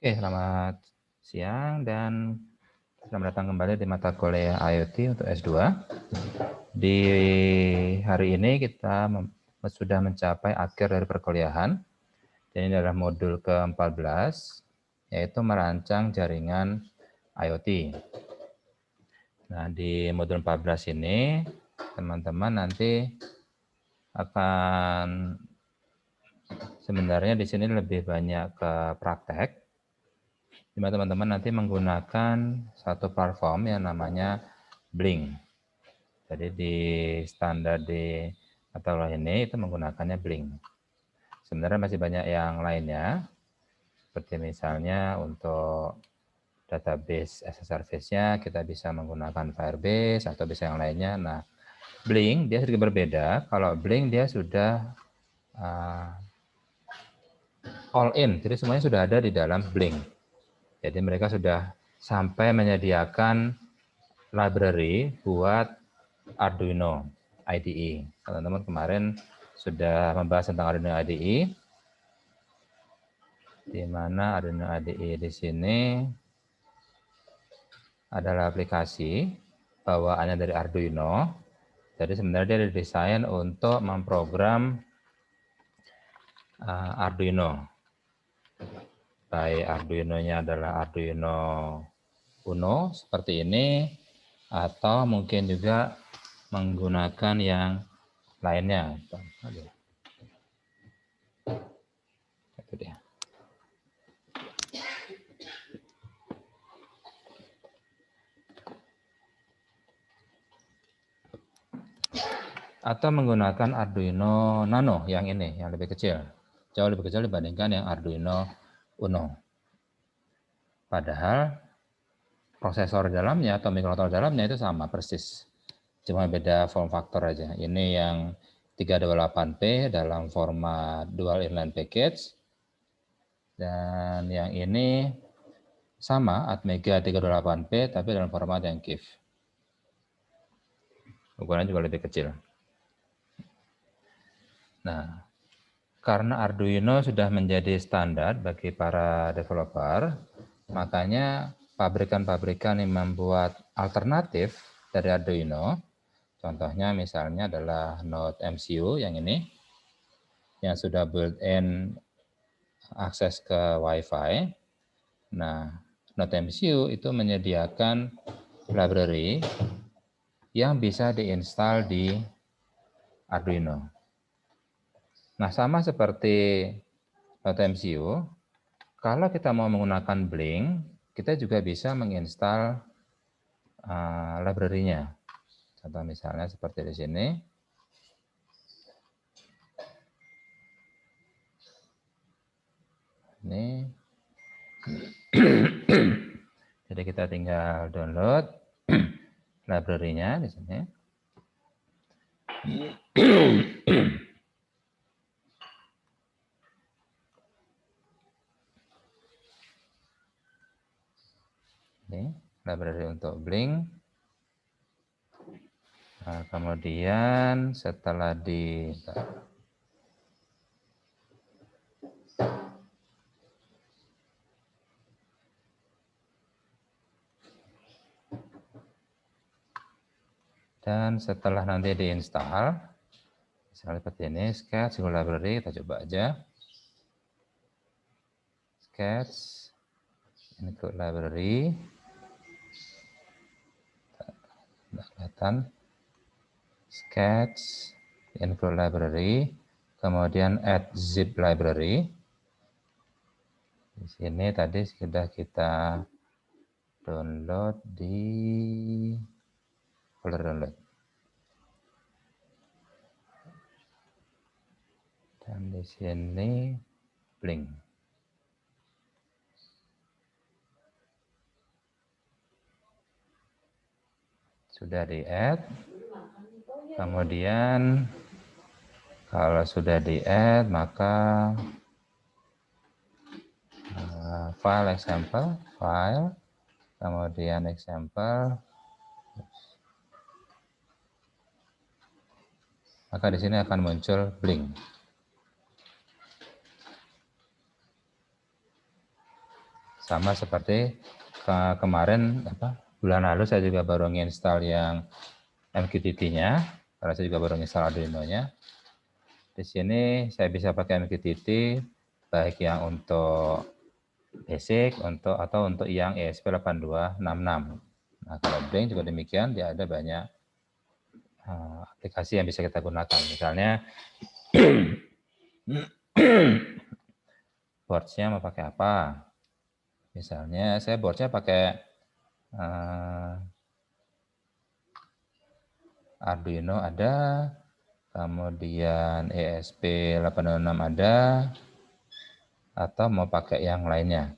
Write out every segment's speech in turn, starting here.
Oke, selamat siang dan selamat datang kembali di mata kuliah IoT untuk S2. Di hari ini kita sudah mencapai akhir dari perkuliahan. Dan ini adalah modul ke-14, yaitu merancang jaringan IoT. Nah, di modul 14 ini, teman-teman nanti akan sebenarnya di sini lebih banyak ke praktek, di mana teman-teman nanti menggunakan satu platform yang namanya Blink. Jadi di standar di atau ini itu menggunakannya Blink. Sebenarnya masih banyak yang lainnya, seperti misalnya untuk database as a service-nya kita bisa menggunakan Firebase atau bisa yang lainnya. Nah, Blink dia sedikit berbeda. Kalau Blink dia sudah all in, jadi semuanya sudah ada di dalam Blink. Jadi mereka sudah sampai menyediakan library buat Arduino IDE. Teman-teman kemarin sudah membahas tentang Arduino IDE, di mana Arduino IDE di sini adalah aplikasi bawaannya dari Arduino. Jadi sebenarnya dia didesain untuk memprogram Arduino. Baik Arduino-nya adalah Arduino Uno seperti ini, atau mungkin juga menggunakan yang lainnya. Itu dia. Atau menggunakan Arduino Nano yang ini, yang lebih kecil. Jauh lebih kecil dibandingkan yang Arduino Uno. Padahal prosesor dalamnya atau mikrokontroler dalamnya itu sama persis. Cuma beda form factor aja. Ini yang 328P dalam format dual inline package. Dan yang ini sama Atmega 328P tapi dalam format yang KIF. Ukurannya juga lebih kecil. Nah, karena Arduino sudah menjadi standar bagi para developer, makanya pabrikan-pabrikan yang membuat alternatif dari Arduino, contohnya misalnya adalah Node MCU yang ini, yang sudah built-in akses ke Wi-Fi. Nah, Node MCU itu menyediakan library yang bisa diinstal di Arduino. Nah, sama seperti Node MCU, kalau kita mau menggunakan Blink, kita juga bisa menginstal library-nya. Contoh misalnya seperti di sini. Ini. Jadi kita tinggal download library-nya di sini. Ini library untuk Blink. Nah, kemudian setelah dan setelah nanti diinstal, misalnya seperti ini, Sketch library, kita coba aja. Sketch, include library, tidak kelihatan. Sketch, include library, kemudian add zip library. Di sini tadi sudah kita download di folder download. Dan di sini Blink. Sudah di-add. Kemudian kalau sudah di-add, maka file example, file, kemudian example, maka di sini akan muncul Blink. Sama seperti kemarin bulan lalu saya juga baru nginstal yang MQTT-nya, karena saya juga baru nginstal Arduino-nya. Di sini saya bisa pakai MQTT baik yang untuk basic atau untuk yang ESP8266. Nah, kalau Blink juga demikian, dia ada banyak aplikasi yang bisa kita gunakan. Misalnya boards-nya mau pakai apa? Misalnya saya boards-nya pakai Arduino ada, kemudian ESP8266 ada, atau mau pakai yang lainnya.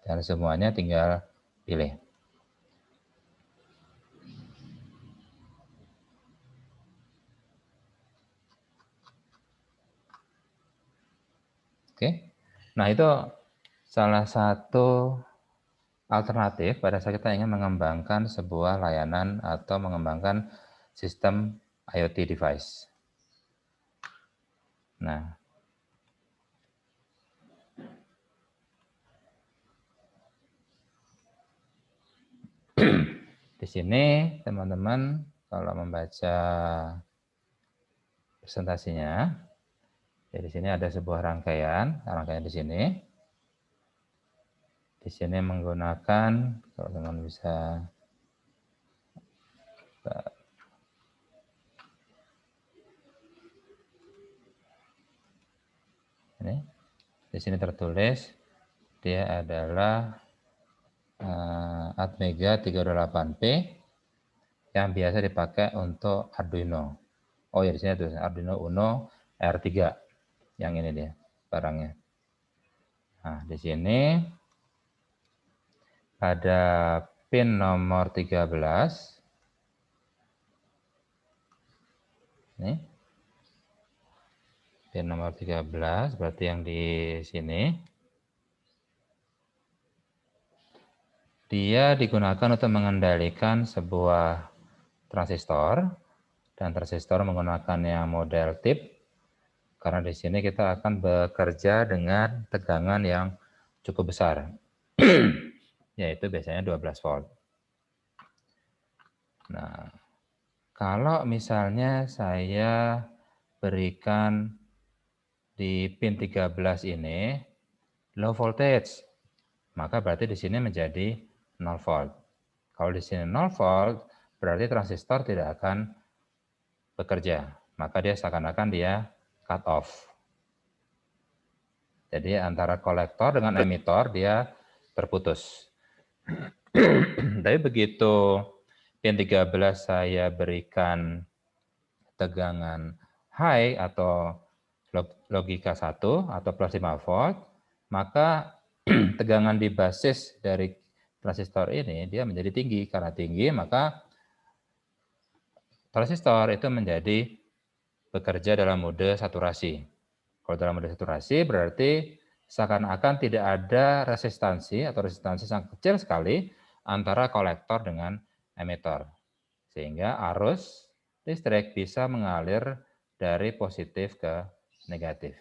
Dan semuanya tinggal pilih. Oke. Nah, itu salah satu alternatif pada saat kita ingin mengembangkan sebuah layanan atau mengembangkan sistem IoT device. Nah, di sini teman-teman kalau membaca presentasinya, ya di sini ada sebuah rangkaian di sini. Di sini menggunakan, kalau teman bisa ini, di sini tertulis dia adalah Atmega 328P yang biasa dipakai untuk Arduino. Oh ya, di sini tuh Arduino Uno R3. Yang ini dia barangnya. Nah, di sini ada pin nomor 13. Ini. Pin nomor 13 berarti yang di sini. Dia digunakan untuk mengendalikan sebuah transistor, dan transistor menggunakan yang model tip, karena di sini kita akan bekerja dengan tegangan yang cukup besar, yaitu biasanya 12 volt. Nah, kalau misalnya saya berikan di pin 13 ini low voltage, maka berarti di sini menjadi 0 volt. Kalau di sini 0 volt, berarti transistor tidak akan bekerja. Maka dia seakan-akan dia cut off. Jadi antara kolektor dengan emitor dia terputus. Tapi begitu pin 13 saya berikan tegangan high atau logika 1 atau plus 5 volt, maka tegangan di basis dari transistor ini dia menjadi tinggi. Karena tinggi, maka transistor itu menjadi bekerja dalam mode saturasi. Kalau dalam mode saturasi berarti seakan-akan tidak ada resistansi atau resistansi sangat kecil sekali antara kolektor dengan emitor. Sehingga arus listrik bisa mengalir dari positif ke negatif.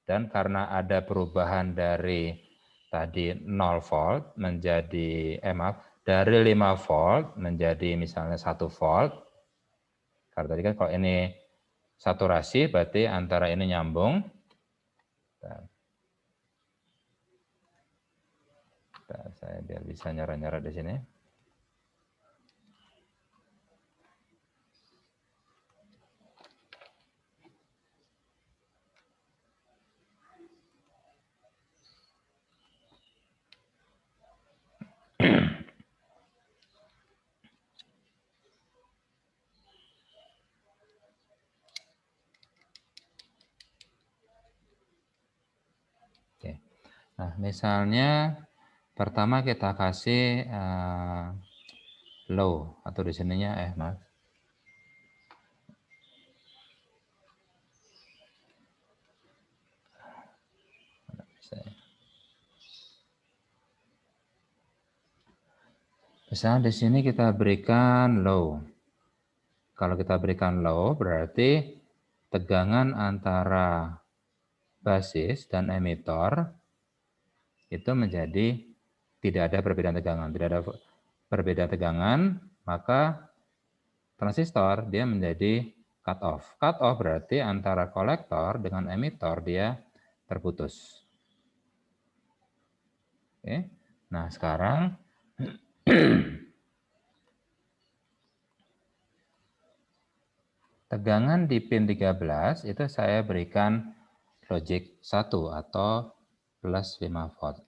Dan karena ada perubahan dari tadi 0 volt menjadi, dari 5 volt menjadi misalnya 1 volt. Karena tadi kan kalau ini saturasi berarti antara ini nyambung. Saya biar bisa nyara-nyara di sini. Oke. Nah, misalnya pertama kita kasih low atau di sininya maaf. Misalnya di sini kita berikan low. Kalau kita berikan low berarti tegangan antara basis dan emitor itu menjadi tidak ada perbedaan tegangan. Tidak ada perbedaan tegangan, maka transistor dia menjadi cut off. Cut off berarti antara kolektor dengan emitor dia terputus. Oke. Nah, sekarang tegangan di pin 13 itu saya berikan logic 1 atau plus 5 volt.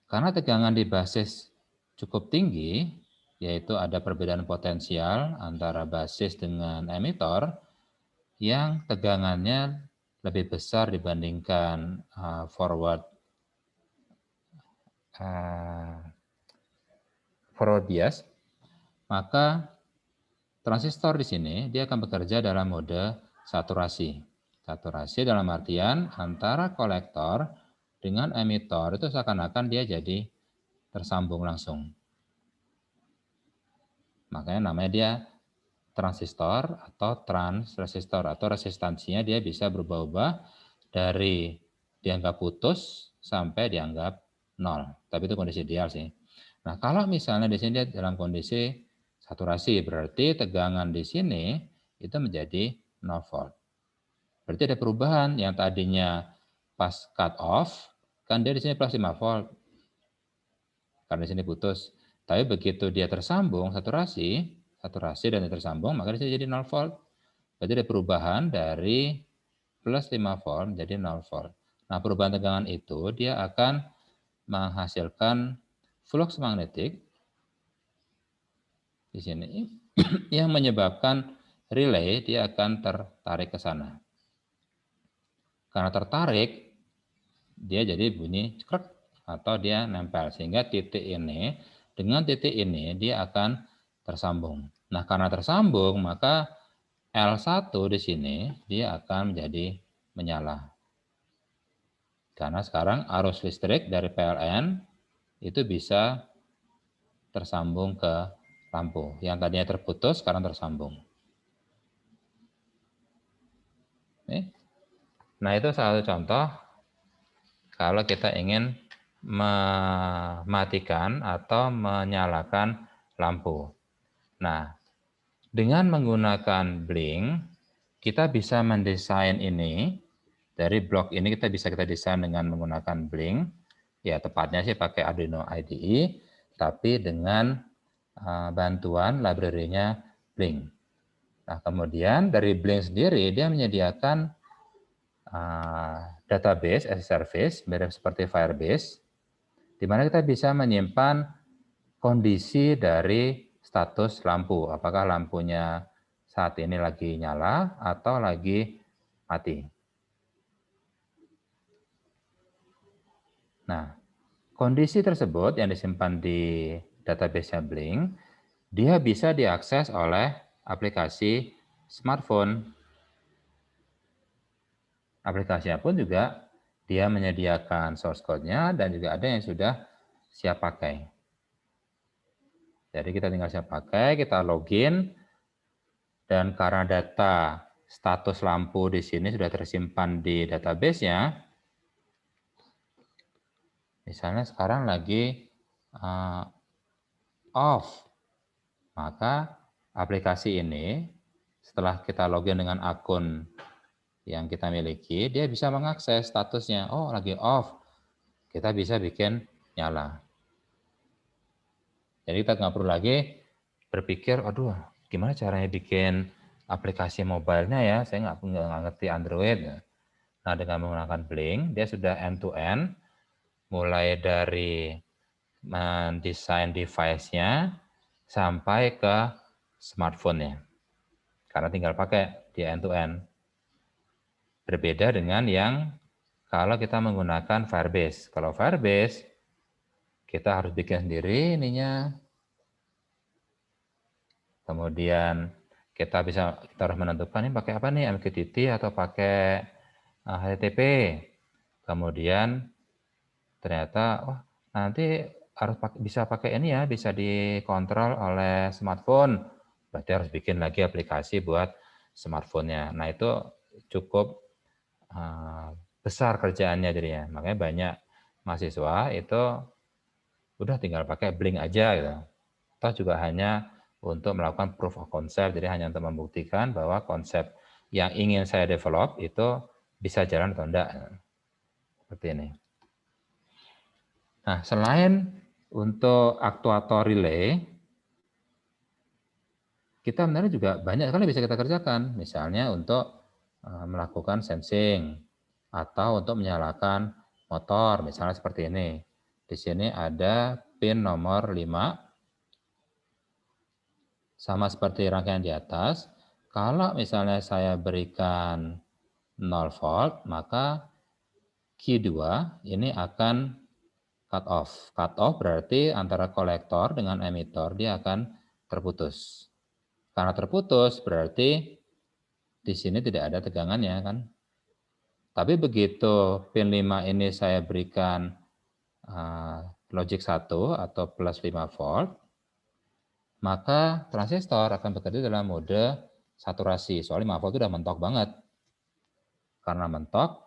Karena tegangan di basis cukup tinggi, yaitu ada perbedaan potensial antara basis dengan emitor, yang tegangannya lebih besar dibandingkan forward bias, maka transistor di sini dia akan bekerja dalam mode saturasi. Saturasi dalam artian antara kolektor dengan emitor itu seakan-akan dia jadi tersambung langsung. Makanya namanya dia transistor atau transresistor, atau resistansinya dia bisa berubah-ubah dari dianggap putus sampai dianggap 0. Tapi itu kondisi ideal sih. Nah, kalau misalnya di sini dia dalam kondisi saturasi, berarti tegangan di sini itu menjadi 0 volt. Berarti ada perubahan yang tadinya pas cut off, kan dia di sini plus 5 volt. Karena di sini putus. Tapi begitu dia tersambung saturasi dan dia tersambung, maka di sini jadi 0 volt. Berarti ada perubahan dari plus 5 volt menjadi 0 volt. Nah, perubahan tegangan itu dia akan menghasilkan flux magnetik di sini yang menyebabkan relay dia akan tertarik ke sana. Karena tertarik, dia jadi bunyi cekrek atau dia nempel, sehingga titik ini dengan titik ini dia akan tersambung. Nah, karena tersambung maka L1 di sini dia akan menjadi menyala. Karena sekarang arus listrik dari PLN itu bisa tersambung ke lampu. Yang tadinya terputus sekarang tersambung. Nah, itu salah satu contoh kalau kita ingin mematikan atau menyalakan lampu. Nah, dengan menggunakan blink, kita bisa mendesain ini. Dari blok ini kita desain dengan menggunakan blink. Ya, tepatnya sih pakai Arduino IDE, tapi dengan bantuan library-nya blink. Nah, kemudian dari blink sendiri dia menyediakan database as a service, mirip seperti Firebase, di mana kita bisa menyimpan kondisi dari status lampu. Apakah lampunya saat ini lagi nyala atau lagi mati. Nah, kondisi tersebut yang disimpan di database-nya Blink, dia bisa diakses oleh aplikasi smartphone. Aplikasinya pun juga dia menyediakan source code-nya dan juga ada yang sudah siap pakai. Jadi kita tinggal siap pakai, kita login, dan karena data status lampu di sini sudah tersimpan di database-nya, misalnya sekarang lagi off, maka aplikasi ini setelah kita login dengan akun yang kita miliki, dia bisa mengakses statusnya. Oh, lagi off. Kita bisa bikin nyala. Jadi kita nggak perlu lagi berpikir, aduh, gimana caranya bikin aplikasi mobile-nya ya? Saya nggak ngerti Android. Nah, dengan menggunakan Blink, dia sudah end-to-end, mulai dari mendesain device-nya sampai ke smartphone-nya. Karena tinggal pakai dia end-to-end. Berbeda dengan yang kalau kita menggunakan Firebase. Kalau Firebase, kita harus bikin sendiri ininya. Kemudian kita harus menentukan ini pakai apa nih, MQTT atau pakai HTTP. Kemudian ternyata nanti harus bisa pakai ini ya, bisa dikontrol oleh smartphone. Berarti harus bikin lagi aplikasi buat smartphone-nya. Nah, itu cukup besar kerjaannya jadinya. Makanya banyak mahasiswa itu udah tinggal pakai Blink aja gitu. Atau juga hanya untuk melakukan proof of concept, jadi hanya untuk membuktikan bahwa konsep yang ingin saya develop itu bisa jalan atau enggak. Seperti ini. Nah, selain untuk aktuator relay, kita sebenarnya juga banyak sekali bisa kita kerjakan. Misalnya untuk melakukan sensing atau untuk menyalakan motor, misalnya seperti ini. Di sini ada pin nomor 5, sama seperti rangkaian di atas. Kalau misalnya saya berikan 0 volt, maka Q2 ini akan cut off. Cut off berarti antara kolektor dengan emitor dia akan terputus. Karena terputus berarti di sini tidak ada tegangannya kan. Tapi begitu pin 5 ini saya berikan logic 1 atau plus 5 volt, maka transistor akan bekerja dalam mode saturasi. Soalnya 5 volt itu udah mentok banget. Karena mentok,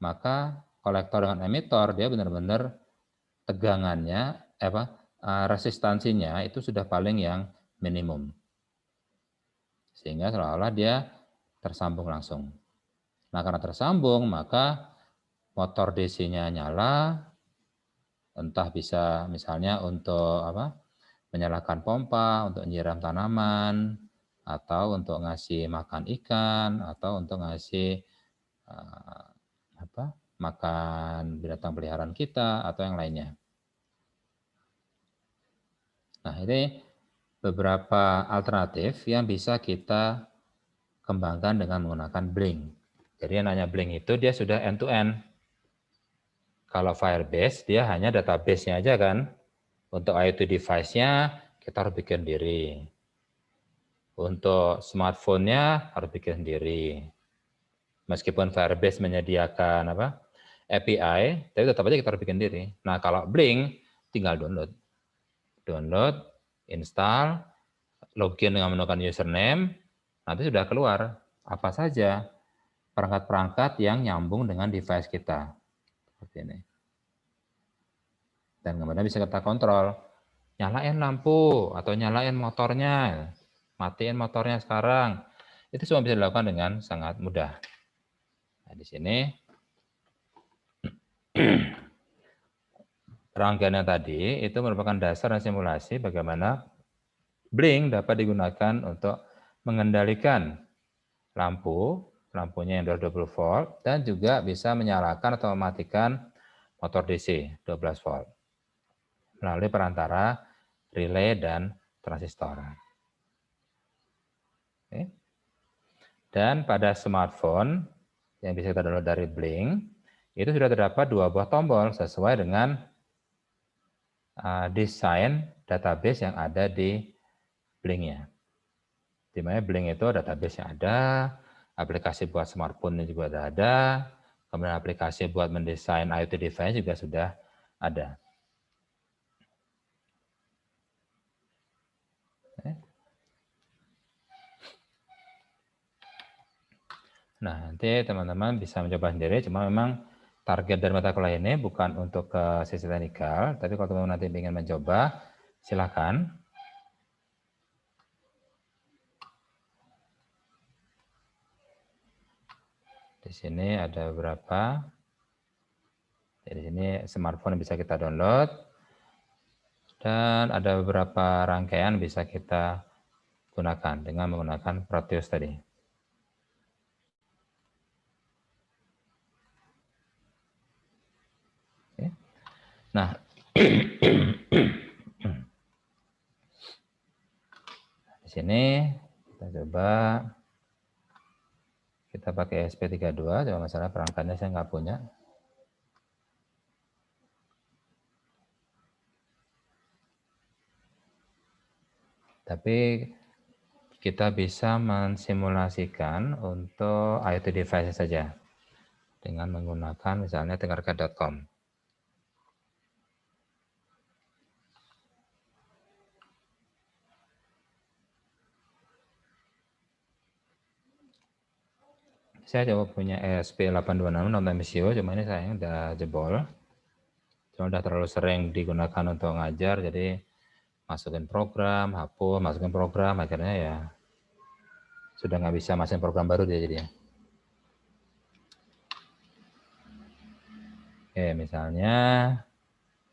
maka kolektor dengan emitor dia benar-benar tegangannya, resistansinya itu sudah paling yang minimum. Sehingga seolah-olah dia tersambung langsung. Nah, karena tersambung, maka motor DC-nya nyala, entah bisa misalnya untuk menyalakan pompa, untuk nyiram tanaman, atau untuk ngasih makan ikan, atau untuk ngasih makan binatang peliharaan kita, atau yang lainnya. Nah, ini beberapa alternatif yang bisa kita kembangkan dengan menggunakan Blink. Jadi yang namanya Blink itu dia sudah end-to-end. Kalau Firebase dia hanya database-nya aja kan. Untuk IoT device-nya kita harus bikin sendiri. Untuk smartphone-nya harus bikin sendiri. Meskipun Firebase menyediakan API, tapi tetap aja kita harus bikin sendiri. Nah, kalau Blink tinggal download. Download, install, login dengan menggunakan username, nanti sudah keluar apa saja perangkat-perangkat yang nyambung dengan device kita. Seperti ini. Dan kemudian bisa kita kontrol. Nyalain lampu atau nyalain motornya. Matiin motornya sekarang. Itu semua bisa dilakukan dengan sangat mudah. Nah, di sini rangkaiannya tadi itu merupakan dasar dan simulasi bagaimana Blink dapat digunakan untuk mengendalikan lampunya yang 220 volt, dan juga bisa menyalakan atau mematikan motor DC 12 volt melalui perantara relay dan transistor. Oke. Dan pada smartphone yang bisa kita download dari Blink, itu sudah terdapat 2 buah tombol sesuai dengan desain database yang ada di Blink-nya. Di mana Blink itu database yang ada, aplikasi buat smartphone juga ada, kemudian aplikasi buat mendesain IoT device juga sudah ada. Nah, nanti teman-teman bisa mencoba sendiri, cuma memang target dari mata kuliah ini bukan untuk ke sisi teknikal, tapi kalau teman-teman nanti ingin mencoba, silakan. Di sini ada beberapa. Di sini smartphone yang bisa kita download. Dan ada beberapa rangkaian bisa kita gunakan dengan menggunakan Proteus tadi. Oke. Nah, di sini kita coba kita pakai SP32, cuma masalah perangkatnya saya nggak punya. Tapi kita bisa mensimulasikan untuk IoT device saja dengan menggunakan misalnya Tinkercad.com. Saya coba punya ESP8266 nonton MCO, cuma ini sayang udah jebol. Cuma udah terlalu sering digunakan untuk ngajar, jadi masukin program, hapus, masukin program, akhirnya ya sudah nggak bisa masukin program baru dia jadinya. Oke, misalnya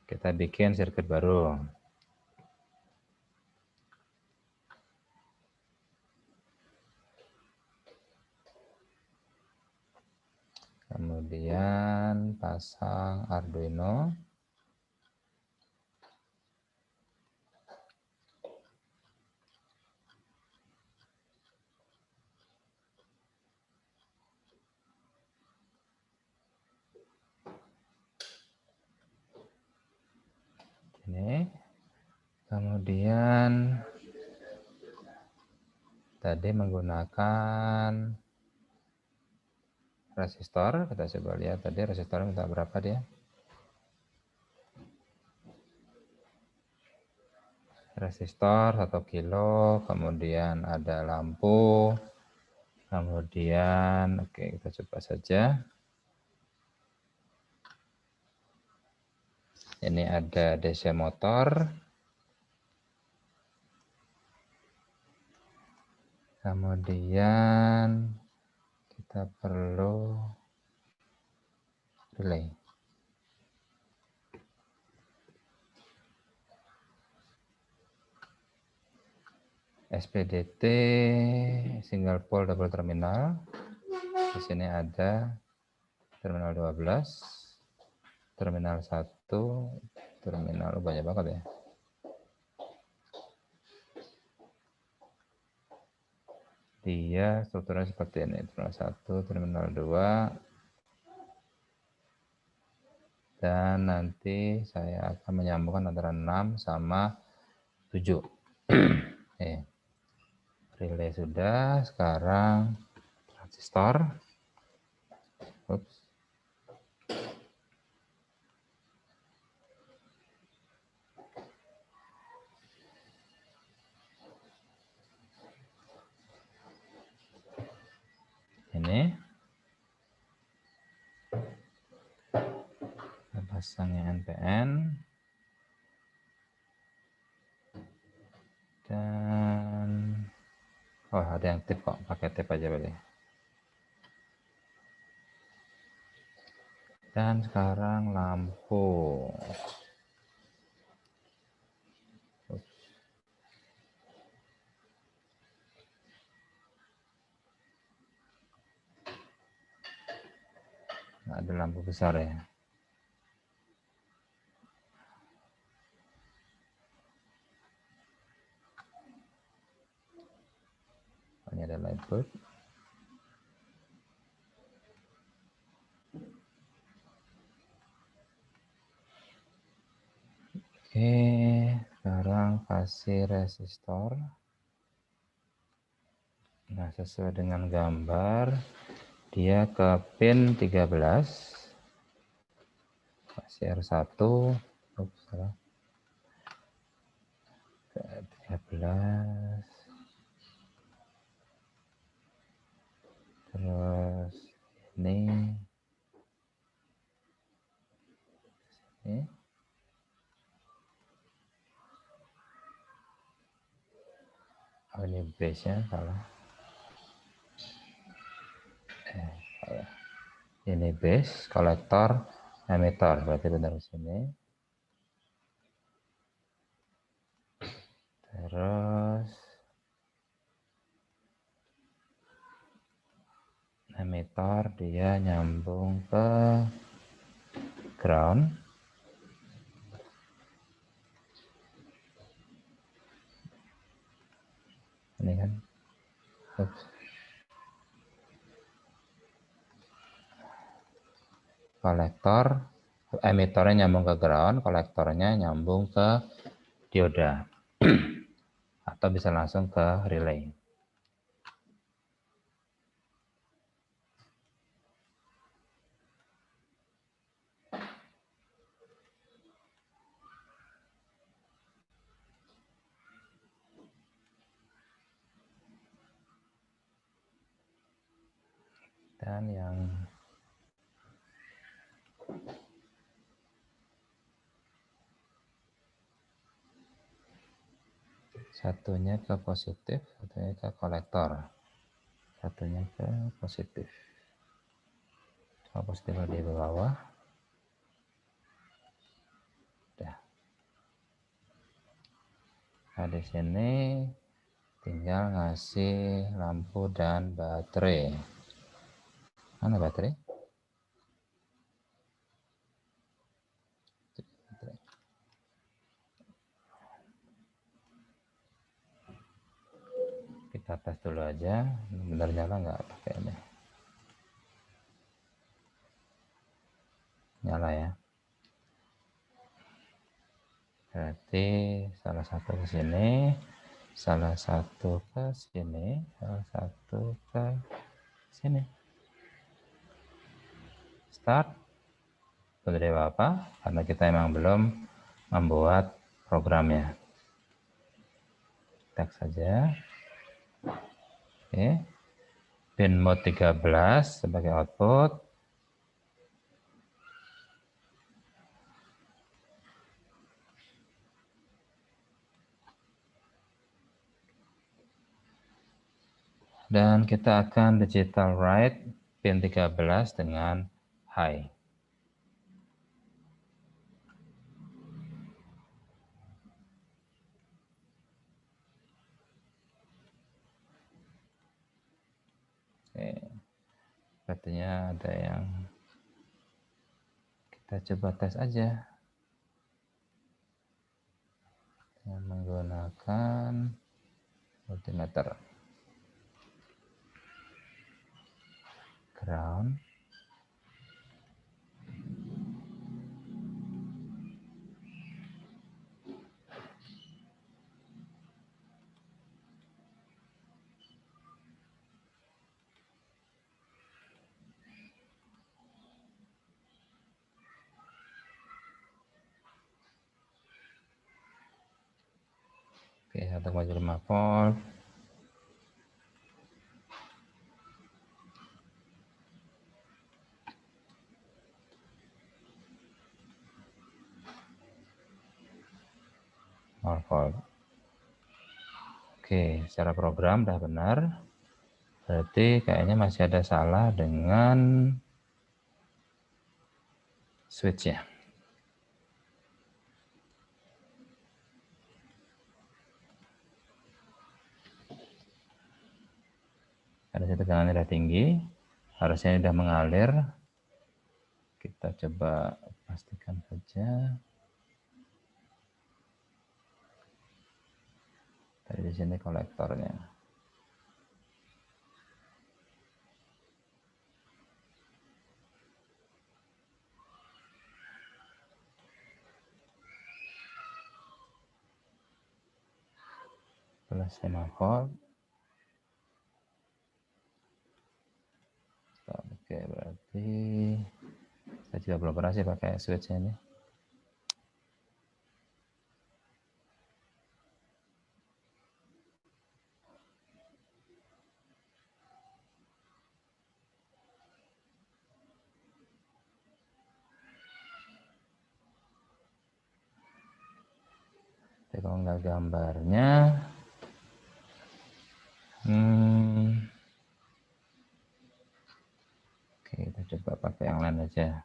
kita bikin sirkuit baru. Kemudian pasang Arduino. Ini. Kemudian tadi menggunakan resistor. Kita coba lihat tadi resistor minta berapa dia. Resistor 1 kilo, kemudian ada lampu, kemudian oke kita coba saja. Ini ada DC motor, kemudian kita perlu relay. SPDT single pole double terminal. Di sini ada terminal 12, terminal 1, terminal banyak banget ya. Dia strukturnya seperti ini, terminal 1, terminal 2, dan nanti saya akan menyambungkan antara 6 sama 7. Relay sudah, sekarang transistor. Ups. Ini pasangnya NPN dan ada yang tip kok, pakai tip aja boleh. Dan sekarang lampu. Nah, ada lampu besar ya. Ini ada light bulb. Oke, sekarang kasih resistor. Nah, sesuai dengan gambar, dia ke pin 13. Kasih R1. Ups, salah. Ke 13. Terus ini. Oh, ini base-nya salah. Salah. Ini base, kolektor, emitter. Berarti benar di sini. Terus emitter dia nyambung ke ground. Ini kan. Ups. Kolektor, emitternya nyambung ke ground, kolektornya nyambung ke dioda. Atau bisa langsung ke relay. Dan yang satunya ke positif, satunya ke kolektor. Satunya ke positif. Kalau positif di bawah. Udah. Nah, di sini tinggal ngasih lampu dan baterai. Mana baterai? Kita tes dulu aja, benar nyala nggak pakai ini. Nyala ya. Berarti salah satu ke sini, salah satu ke sini, salah satu ke sini. Start. Belum ada apa-apa, karena kita emang belum membuat programnya. Tag saja. Oke. Pin mode 13 sebagai output. Dan kita akan digital write pin 13 dengan high. Oke. Sepertinya ada yang kita coba tes aja dengan menggunakan multimeter. Ground. Oke, 1,5 volt. Volt. Oke, secara program udah benar. Berarti kayaknya masih ada salah dengan switch-nya. Karena tegangannya udah tinggi, harusnya udah mengalir. Kita coba pastikan saja. Tadi di sini kolektornya. Plus 5 volt. Oke, berarti saya juga belum pernah sih pakai switch ini. Tapi kalau nggak gambarnya, oke, kita coba pakai yang lain aja.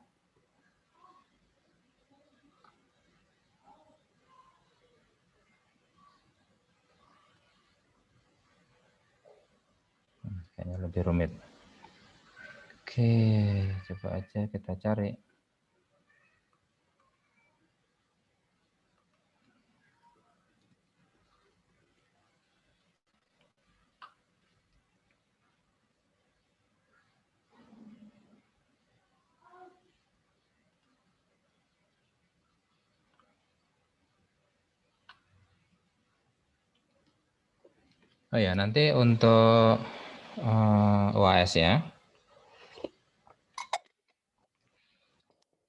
Kayaknya lebih rumit. Oke, coba aja kita cari. Oh ya, nanti untuk UAS ya,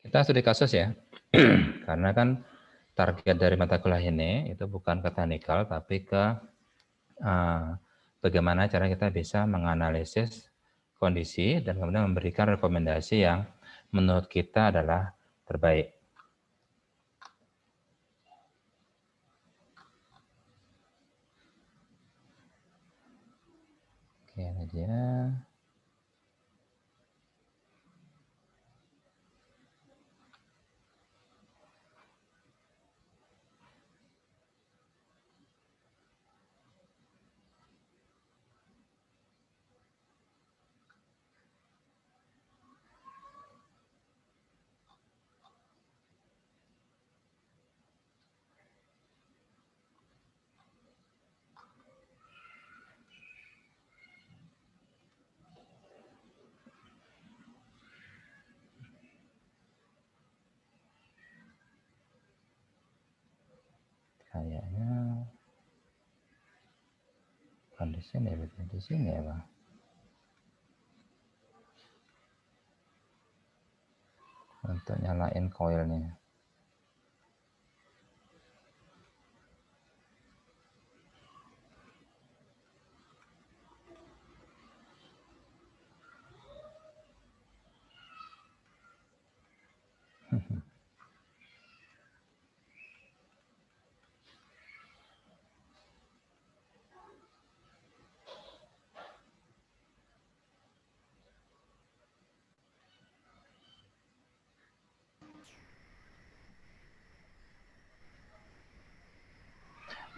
kita studi kasus ya, karena kan target dari mata kuliah ini itu bukan ke teknikal, tapi ke bagaimana cara kita bisa menganalisis kondisi dan kemudian memberikan rekomendasi yang menurut kita adalah terbaik. Oke, ini dia. Kayaknya bukan di sini, di sini ya, Bang. Untuk nyalain koilnya.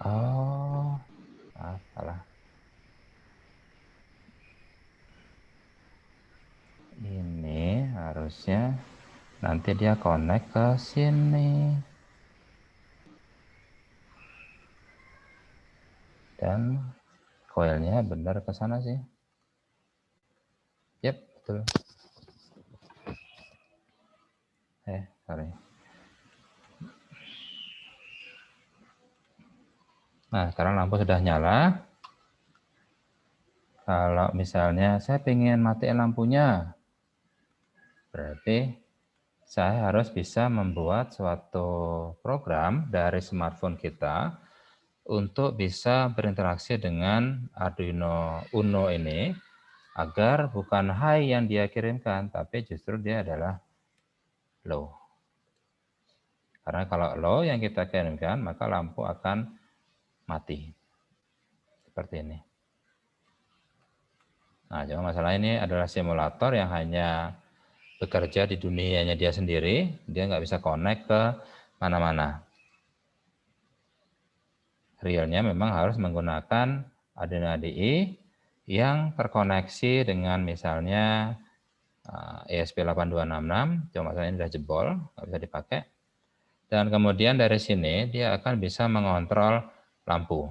Oh, salah. Ini harusnya nanti dia connect ke sini. Dan koilnya benar ke sana sih. Yep, betul. Sorry. Nah, sekarang lampu sudah nyala. Kalau misalnya saya pengen matiin lampunya, berarti saya harus bisa membuat suatu program dari smartphone kita untuk bisa berinteraksi dengan Arduino Uno ini agar bukan high yang dia kirimkan, tapi justru dia adalah low. Karena kalau low yang kita kirimkan, maka lampu akan mati. Seperti ini. Nah, cuma masalah ini adalah simulator yang hanya bekerja di dunianya dia sendiri, dia nggak bisa connect ke mana-mana. Realnya memang harus menggunakan Arduino IDE yang terkoneksi dengan misalnya ESP8266, cuma masalah ini sudah jebol, nggak bisa dipakai. Dan kemudian dari sini dia akan bisa mengontrol lampu.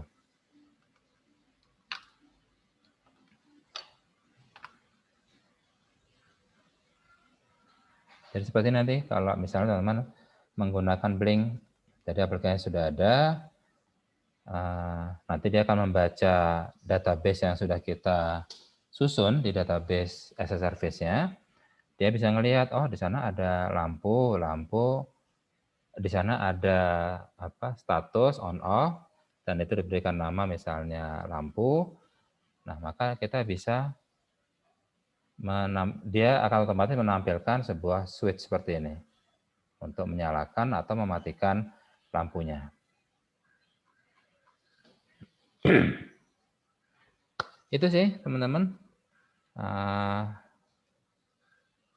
Jadi seperti nanti kalau misalnya teman-teman menggunakan Blink, jadi aplikasi sudah ada, nanti dia akan membaca database yang sudah kita susun di database as a service-nya. Dia bisa melihat, oh di sana ada lampu, di sana ada status on off, dan itu diberikan nama misalnya lampu. Nah, maka kita bisa dia akan otomatis menampilkan sebuah switch seperti ini untuk menyalakan atau mematikan lampunya. Itu sih teman-teman.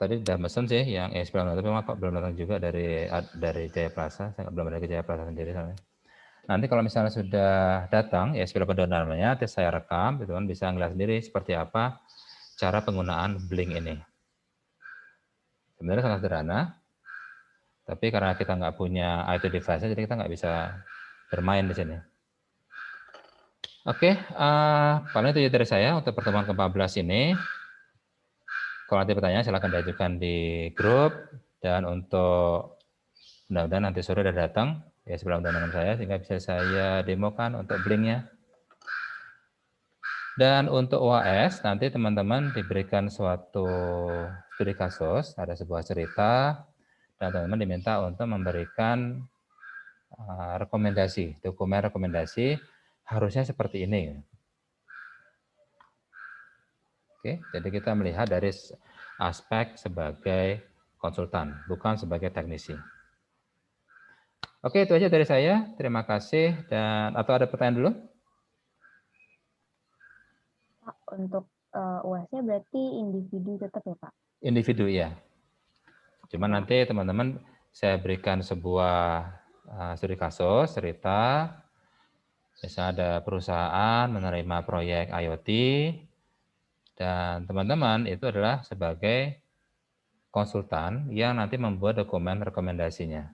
Tadi udah mesen sih yang ESP, tapi belum datang juga dari Jaya Plaza. Saya belum ada ke Jaya Plaza sendiri soalnya. Nanti kalau misalnya sudah datang ESP82 namanya, tes saya rekam, teman-teman bisa ngeliat sendiri seperti apa cara penggunaan Blink ini. Sebenarnya sangat sederhana, tapi karena kita nggak punya IT device, jadi kita nggak bisa bermain di sini. Oke, paling itu dari saya untuk pertemuan ke-14 ini. Kalau nanti pertanyaan silahkan diajukan di grup, dan untuk mudah-mudahan nanti sore udah datang ya sebelum dengan saya sehingga bisa saya demokan untuk Blinknya. Dan untuk UAS nanti teman-teman diberikan suatu studi kasus, ada sebuah cerita, dan teman-teman diminta untuk memberikan rekomendasi, dokumen rekomendasi harusnya seperti ini. Oke, jadi kita melihat dari aspek sebagai konsultan, bukan sebagai teknisi. Oke, itu aja dari saya. Terima kasih. Dan atau ada pertanyaan dulu? Pak, untuk UAS-nya berarti individu tetap ya, Pak? Individu, ya. Cuma Ya. nanti teman-teman saya berikan sebuah studi kasus, cerita. Misalnya ada perusahaan menerima proyek IoT, dan teman-teman itu adalah sebagai konsultan yang nanti membuat dokumen rekomendasinya.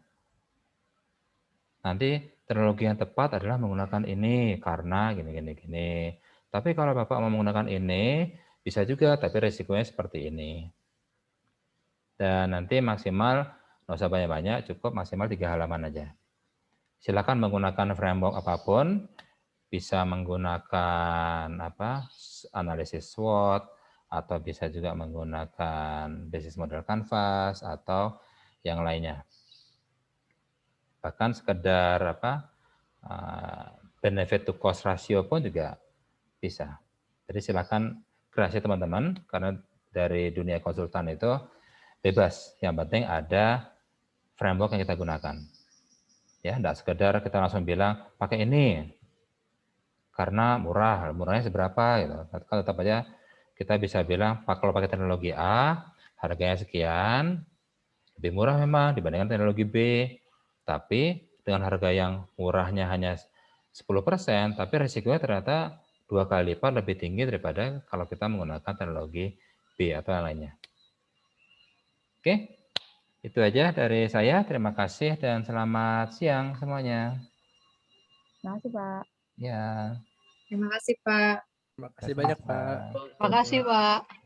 Nanti teknologi yang tepat adalah menggunakan ini karena gini. Tapi kalau Bapak mau menggunakan ini, bisa juga, tapi resikonya seperti ini. Dan nanti maksimal, nggak usah banyak-banyak, cukup maksimal 3 halaman aja. Silakan menggunakan framework apapun, bisa menggunakan analisis SWOT, atau bisa juga menggunakan basis model Canvas, atau yang lainnya. Bahkan sekedar benefit to cost ratio pun juga bisa. Jadi silakan kreasi teman-teman, karena dari dunia konsultan itu bebas. Yang penting ada framework yang kita gunakan. Ya, tidak sekedar kita langsung bilang pakai ini karena murah, murahnya seberapa gitu. Kalau tetap aja kita bisa bilang kalau pakai teknologi A harganya sekian, lebih murah memang dibandingkan teknologi B, tapi dengan harga yang murahnya hanya 10%, tapi risikonya ternyata 2 kali lipat lebih tinggi daripada kalau kita menggunakan teknologi B atau yang lainnya. Oke, itu aja dari saya. Terima kasih dan selamat siang semuanya. Terima kasih, Pak. Ya. Terima kasih, Pak. Terima kasih banyak, Pak. Terima kasih, Pak.